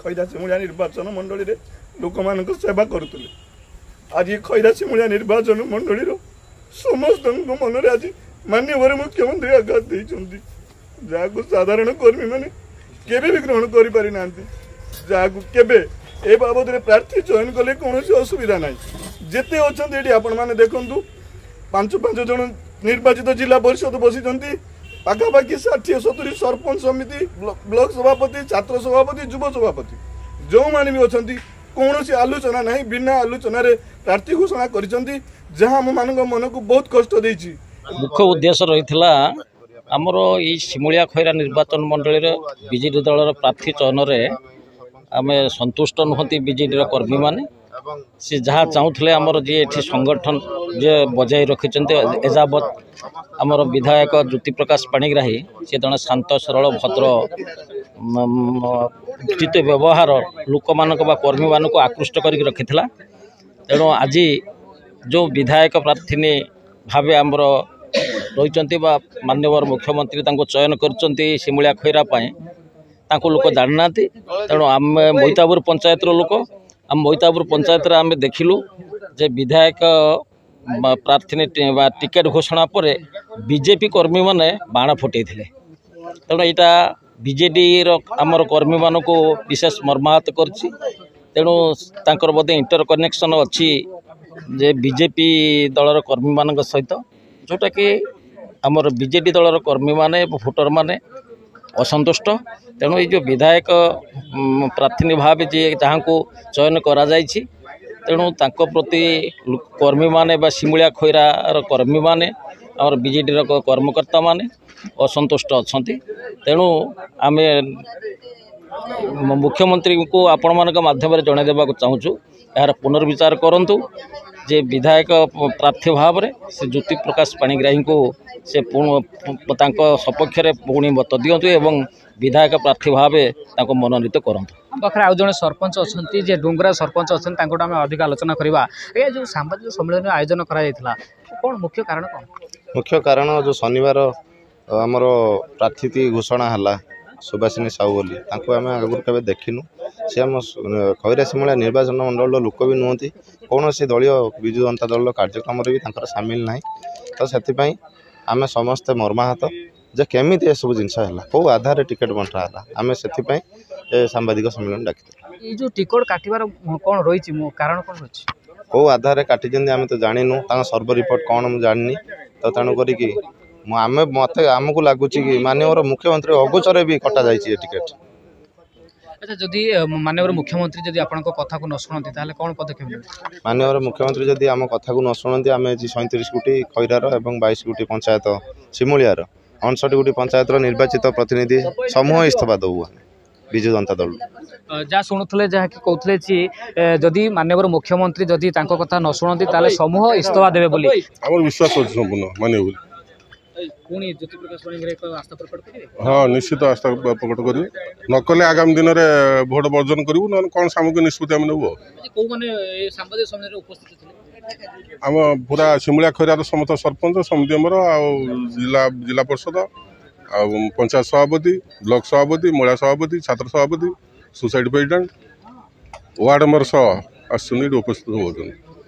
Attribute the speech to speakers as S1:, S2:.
S1: खैरा सिमुलिया निर्वाचन मंडली रे लोक मान सेवा करुले। आज खैरा सिमुलिया निर्वाचन मंडली समस्त मन में आज माननीय मुख्यमंत्री आघात देते जहाँ साधारण कर्मी मैंने केवे भी ग्रहण कर पारि ना जहाँ केवे ए बाबद प्रार्थी चयन कले कौन असुविधा ना जिते अच्छा ये आपण मैंने देखु 5-5 जन निर्वाचित जिला परिषद बसी पाखापाखि 60-70 सरपंच समिति ब्लॉक सभापति छात्र सभापति युव सभापति जो मैंने भी अच्छा कौन आलोचना ना बिना आलोचन प्रार्थी घोषणा कर जहाँ आम मान मन को बहुत कष्ट देती।
S2: मुख्य उद्देश्य रही आमर ये सिमुलिया खैरा निर्वाचन मंडल बीजेडी दलर प्रार्थी चयन आम संतुष्ट नुहति बीजेडी कर्मी माने सी जहाँ चाहूले आमर जी ये संगठन जे बजाय रखिंट एजावत आमर विधायक ज्योति प्रकाश पाणिग्राही सी जड़े शांत सरल भद्र उचित व्यवहार लोक मान कर्मी मान को आकृष्ट कर रखी तेणु आज जो विधायक प्रार्थी भावे आमर रही माननीय मुख्यमंत्री चयन कर सिमुलिया खैरा लोक जानी ना तेणु आम मोइतापुर पंचायत लोक आम मोइतापुर पंचायत आम देखिलु जे विधायक प्रार्थी टिकेट घोषणा पर बीजेपी कर्मी माने बाण फुटे तेणु यहाँ बीजेडी आमर कर्मी मान को विशेष मर्माहत करछि तेणु तांकर बोधे इंटर कनेक्शन अच्छी जे बीजेपी दलर कर्मी मान सहित जोटा कि आमर बीजेडी दलर कर्मी माने भोटर माने असंतुष्ट तेणु ये जो विधायक प्रार्थी भाव जी जहाँ को चयन करा जायछि तेणु तांको प्रति कर्मी माने बा सिमुलिया खैरार कर्मी माने आमर बीजेडी कर्मकर्ता माने असंतुष्ट अच्छी तेणु आम मुख्यमंत्री को आपण मान माध्यम जन देवा चाहूँ यार पुनर्विचार करंतु जे विधायक प्रार्थी भाव में से ज्योति प्रकाश पाणिग्राही को से सपक्ष पुणी मत दिंतु एवं विधायक प्रार्थी भाव मनोनीत करूँ।
S3: पाखे आउ जड़े सरपंच अच्छा जे डुंगरा सरपंच अच्छा आम अधिक आलोचना करवा ये जो सांबादिक सम्मेलन आयोजन करा कौन मुख्य कारण कौन?
S4: मुख्य कारण जो शनिवार आमर प्रार्थी घोषणा है सुभाषिनी साहू बोली आम आगुरी केवे देखिनु सी आम खैरा सिमुलिया निर्वाचन मंडल लोक भी नुहति कौन सी दलीय विजु जनता दल कार्यक्रम भी सामिल ना तो से आम समस्ते मर्माहत जे केमी सब जिनस है कौ आधार टिकेट बंटा है आम से सांबादिक सम्मेलन डाकी
S3: जो टिकट काटिबार कौन रही कारण कौन रही
S4: कौ आधार काटी आम तो जानू सर्व रिपोर्ट कौन मुझे जानी तो तेणु करी आम मत आमको लगुच कि माननीय मुख्यमंत्री अगोचर भी कटा जाइए टिकेट।
S3: अच्छा जदि माननीय मुख्यमंत्री जदि आपण कथा को न शुणती ताले कौन पदक्षेप
S4: माननीय मुख्यमंत्री जदि आम कथा को न शुणती आम 37 गोटी खैरार और 22 गोटी पंचायत सिमुलियार 59 गोटी पंचायत निर्वाचित प्रतिनिधि समूह इस्तीफा दबू विजु जनता दल
S3: जहाँ शुणुले जहाँ कि कहते जदि माननीय मुख्यमंत्री जदि कथा न शुणती ताले समूह इस्तीफा देवे बोली
S5: हमर विश्वास अछि संपूर्ण माने हाँ निश्चित आस्था प्रकट करूँ नकले आगामी दिन में भोट वर्जन करूँ ना कौन सामूहिक निष्पत्ति आम नेबू आम पूरा सिमुलिया खैरार समस्त सरपंच समिति आमर जिला परिषद आ पंचायत सभापति ब्लॉक सभापति महिला सभापति छात्र सभापति सोसाइटी प्रेसिडेंट वार्ड नंबर 100 उपस्थित होती।